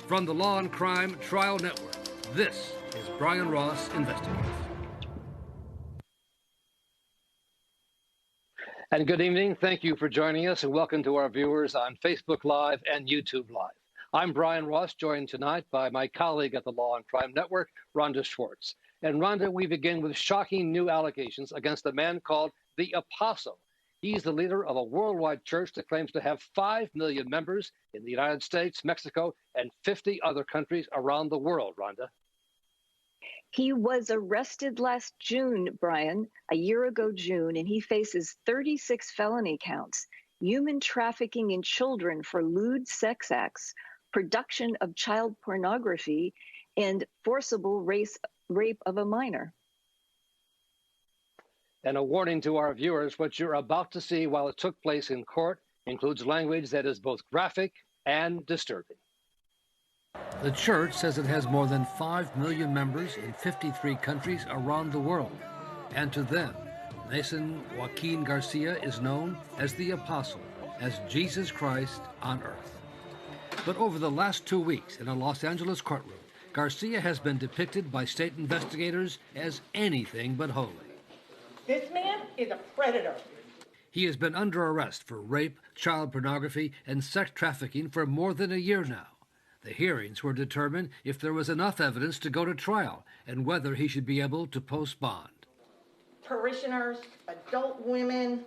From the Law and Crime Trial Network, this is Brian Ross Investigates. And good evening. Thank you for joining us, and welcome to our viewers on Facebook Live and YouTube Live. I'm Brian Ross, joined tonight by my colleague at the Law and Crime Network, Rhonda Schwartz. And Rhonda, we begin with shocking new allegations against a man called the Apostle. He's the leader of a worldwide church that claims to have 5 million members in the United States, Mexico, and 50 other countries around the world, Rhonda. He was arrested last June, Brian, a year ago June, and he faces 36 felony counts, human trafficking in children for lewd sex acts, production of child pornography, and forcible rape of a minor. And a warning to our viewers, what you're about to see while it took place in court includes language that is both graphic and disturbing. The church says it has more than 5 million members in 53 countries around the world. And to them, Naason Joaquin Garcia is known as the Apostle, as Jesus Christ on earth. But over the last 2 weeks in a Los Angeles courtroom, Garcia has been depicted by state investigators as anything but holy. This man is a predator. He has been under arrest for rape, child pornography, and sex trafficking for more than a year now. The hearings were determined if there was enough evidence to go to trial and whether he should be able to post bond. Parishioners, adult women,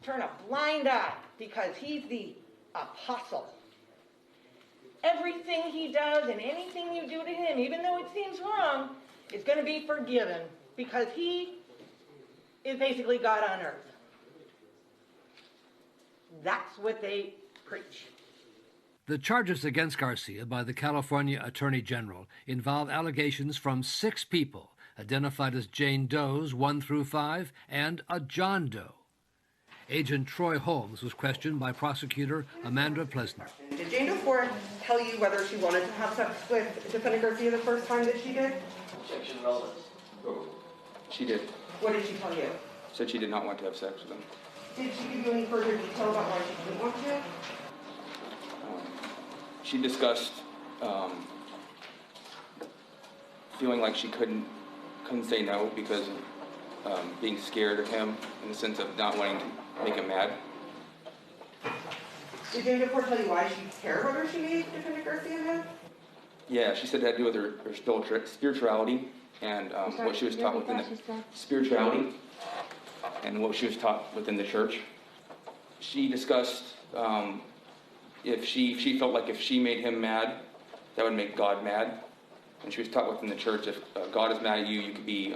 turn a blind eye because he's the apostle. Everything he does and anything you do to him, even though it seems wrong, is going to be forgiven because he is basically God on earth. That's what they preach. The charges against Garcia by the California Attorney General involve allegations from 6 people, identified as Jane Does 1 through 5 and a John Doe. Agent Troy Holmes was questioned by prosecutor Amanda Plesner. Did Jane Doe 4 tell you whether she wanted to have sex with Defendant Garcia the first time that she did? Objection relevant. She did. What did she tell you? Said she did not want to have sex with him. Did she give you any further detail about why she didn't want to? She discussed feeling like she couldn't say no because of being scared of him, in the sense of not wanting to make him mad. Did Jane Doe 4 tell you why she cared whether she made Defendant Garcia mad? Yeah, she said it had to do with her spirituality and what she was taught within the spirituality and what she was taught within the church. She discussed if she felt like if she made him mad, that would make God mad. And she was taught within the church, if God is mad at you, you could be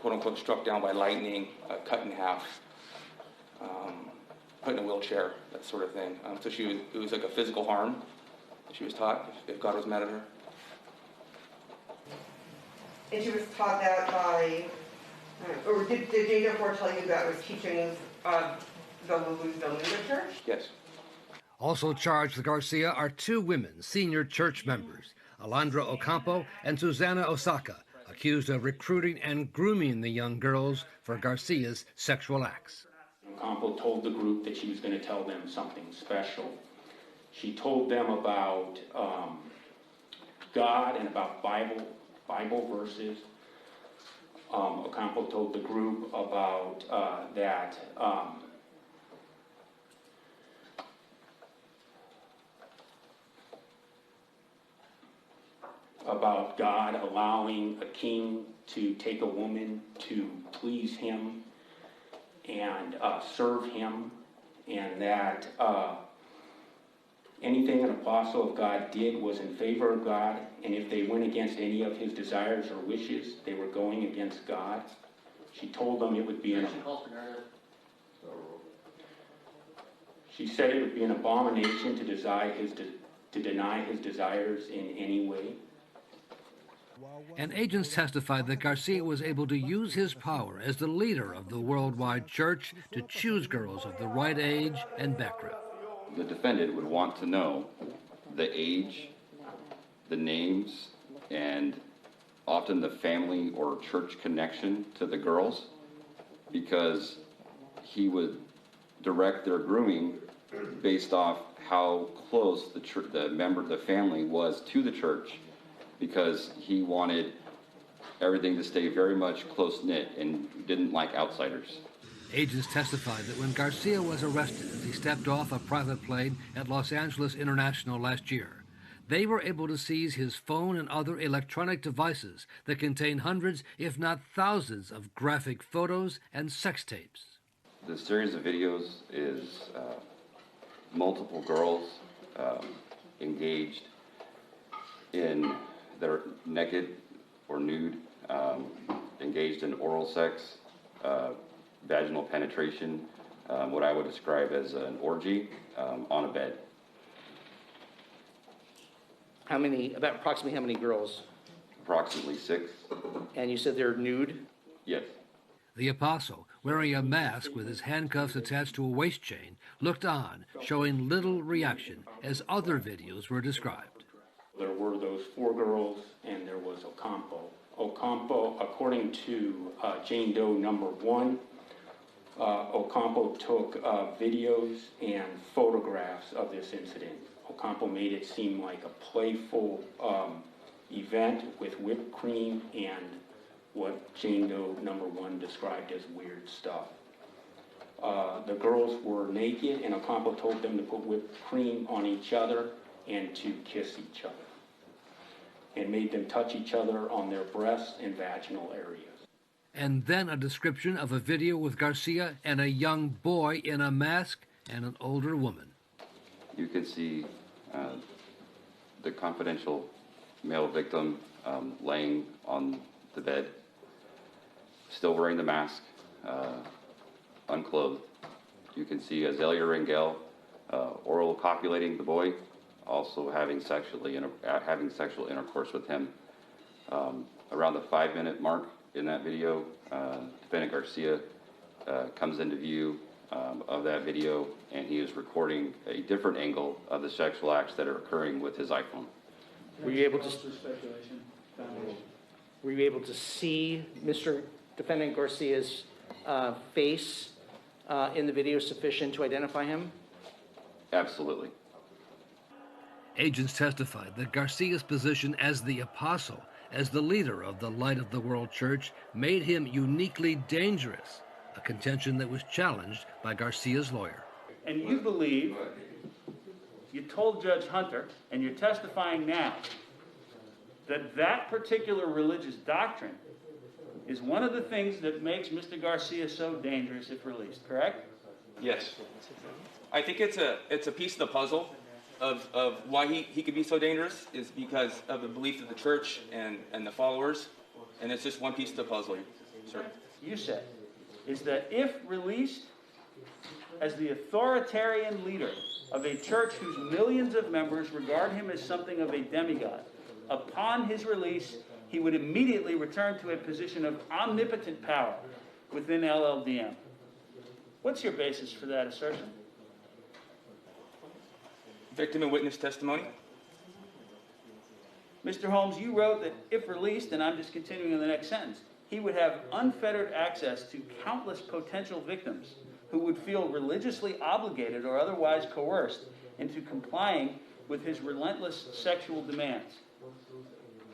quote unquote struck down by lightning, cut in half, put in a wheelchair, that sort of thing. So it was like a physical harm that she was taught if God was mad at her. And she was taught that by, or did Jane Doe 4 tell you that was teachings of the Lutheran Church? Yes. Also charged with Garcia are 2 women, senior church members, Alondra Ocampo and Susana Oaxaca, accused of recruiting and grooming the young girls for Garcia's sexual acts. Ocampo told the group that she was going to tell them something special. She told them about God and about Bible verses. Ocampo told the group about about God allowing a king to take a woman to please him and serve him, and that anything an apostle of God did was in favor of God, and if they went against any of his desires or wishes, they were going against God. She told them it would be she said it would be an abomination to deny his desires in any way. And agents testified that Garcia was able to use his power as the leader of the worldwide church to choose girls of the right age and background. The defendant would want to know the age, the names, and often the family or church connection to the girls, because he would direct their grooming based off how close the family was to the church, because he wanted everything to stay very much close-knit and didn't like outsiders. Agents testified that when Garcia was arrested as he stepped off a private plane at Los Angeles International last year, they were able to seize his phone and other electronic devices that contain hundreds, if not thousands, of graphic photos and sex tapes. The series of videos is multiple girls engaged in their naked or nude, engaged in oral sex, vaginal penetration, what I would describe as an orgy on a bed. Approximately how many girls? Approximately 6. And you said they're nude? Yes. The apostle, wearing a mask with his handcuffs attached to a waist chain, looked on, showing little reaction as other videos were described. There were those 4 girls, and there was Ocampo. Ocampo, according to Jane Doe number 1, Ocampo took videos and photographs of this incident. Ocampo made it seem like a playful event with whipped cream and what Jane Doe number 1 described as weird stuff. The girls were naked, and Ocampo told them to put whipped cream on each other and to kiss each other, and made them touch each other on their breasts and vaginal areas. And then a description of a video with Garcia and a young boy in a mask and an older woman. You can see the confidential male victim laying on the bed, still wearing the mask, unclothed. You can see Azalea Rangel oral copulating the boy, also having sexual intercourse with him. Around the 5-minute mark in that video, defendant Garcia comes into view of that video, and he is recording a different angle of the sexual acts that are occurring with his iPhone. Were you able to see Mr. Defendant Garcia's face in the video sufficient to identify him? Absolutely. Agents testified that Garcia's position as the apostle, as the leader of the Light of the World Church, made him uniquely dangerous, a contention that was challenged by Garcia's lawyer. And you believe, you told Judge Hunter, and you're testifying now, that that particular religious doctrine is one of the things that makes Mr. Garcia so dangerous if released, correct? Yes. I think it's a piece of the puzzle of why he could be so dangerous, is because of the belief of the church and the followers, and it's just one piece of the puzzle, sir. You said, is that if released as the authoritarian leader of a church whose millions of members regard him as something of a demigod, upon his release, he would immediately return to a position of omnipotent power within LLDM. What's your basis for that assertion? Victim and witness testimony. Mr. Holmes, you wrote that if released, and I'm just continuing in the next sentence, he would have unfettered access to countless potential victims who would feel religiously obligated or otherwise coerced into complying with his relentless sexual demands.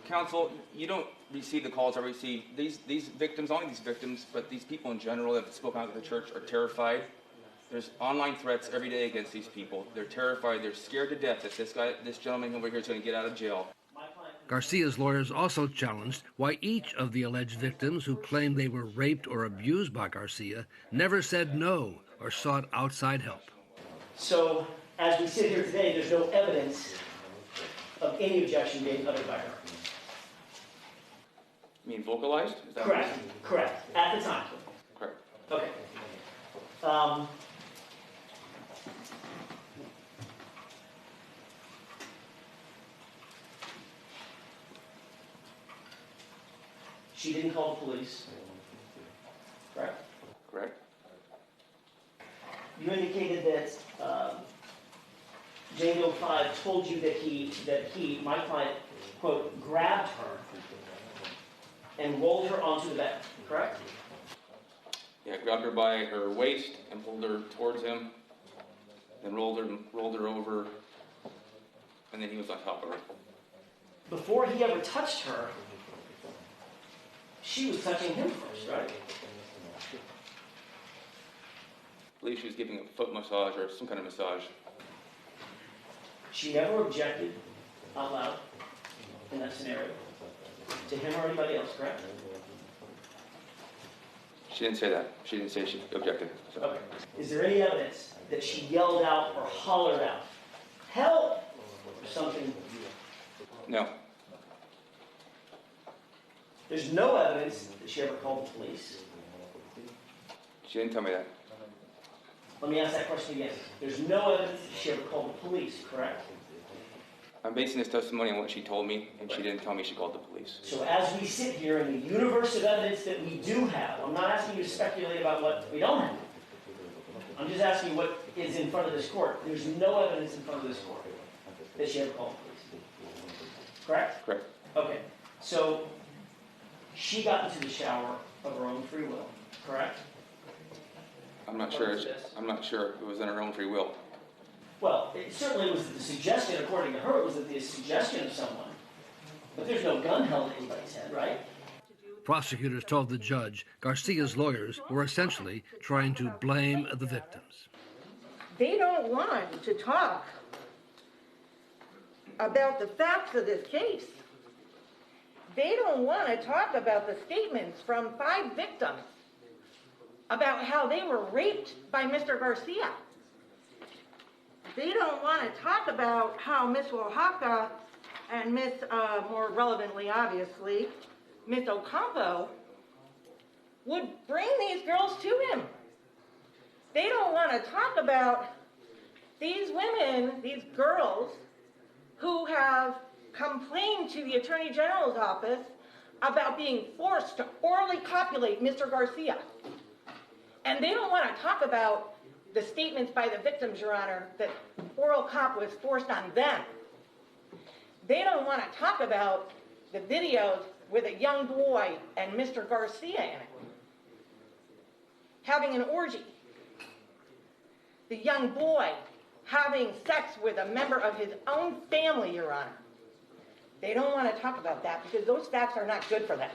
Counsel, you don't receive the calls I receive. These victims, only these victims, but these people in general that have spoken out of the church are terrified. There's online threats every day against these people. They're terrified. They're scared to death that this gentleman over here is going to get out of jail. Garcia's lawyers also challenged why each of the alleged victims who claimed they were raped or abused by Garcia never said no or sought outside help. So, as we sit here today, there's no evidence of any objection being uttered by her. You mean vocalized? Is that Correct. Correct. At the time. Correct. Okay. She didn't call the police. Correct? Correct. You indicated that Jane Doe 5 told you that my client, quote, grabbed her and rolled her onto the bed, correct? Yeah, grabbed her by her waist and pulled her towards him. then rolled her over, and then he was on top of her. Before he ever touched her, she was touching him first, right? I believe she was giving a foot massage or some kind of massage. She never objected out loud in that scenario to him or anybody else, correct? She didn't say that. She didn't say she objected. So. Okay. Is there any evidence that she yelled out or hollered out, "Help!" or something? No. There's no evidence that she ever called the police. She didn't tell me that. Let me ask that question again. There's no evidence that she ever called the police, correct? I'm basing this testimony on what she told me, and she didn't tell me she called the police. So as we sit here in the universe of evidence that we do have, I'm not asking you to speculate about what we don't have. I'm just asking what is in front of this court. There's no evidence in front of this court that she ever called the police. Correct? Correct. Okay. So she got into the shower of her own free will, correct? I'm not sure. I'm not sure it was in her own free will. Well, it certainly was the suggestion, according to her, it was the suggestion of someone. But there's no gun held to anybody's head, right? Prosecutors told the judge Garcia's lawyers were essentially trying to blame the victims. They don't want to talk about the facts of this case. They don't want to talk about the statements from 5 victims about how they were raped by Mr. Garcia. They don't want to talk about how Miss Oaxaca and Miss, more relevantly, obviously, Miss Ocampo would bring these girls to him. They don't want to talk about these women, these girls, who have complained to the Attorney General's office about being forced to orally copulate Mr. Garcia. And they don't want to talk about the statements by the victims, Your Honor, that oral cop was forced on them. They don't want to talk about the videos with a young boy and Mr. Garcia in it, having an orgy. The young boy having sex with a member of his own family, Your Honor. They don't want to talk about that because those facts are not good for them.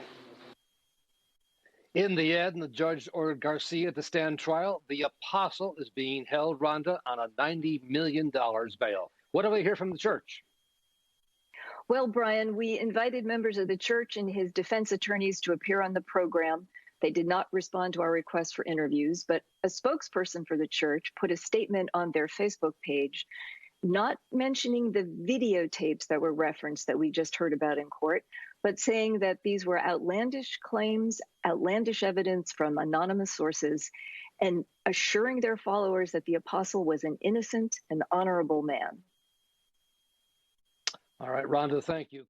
In the end, the judge ordered Garcia to stand trial. The apostle is being held, Rhonda, on a $90 million bail. What do we hear from the church? Well, Brian, we invited members of the church and his defense attorneys to appear on the program. They did not respond to our request for interviews, but a spokesperson for the church put a statement on their Facebook page, not mentioning the videotapes that were referenced that we just heard about in court, but saying that these were outlandish claims, outlandish evidence from anonymous sources, and assuring their followers that the apostle was an innocent and honorable man. All right, Rhonda, thank you.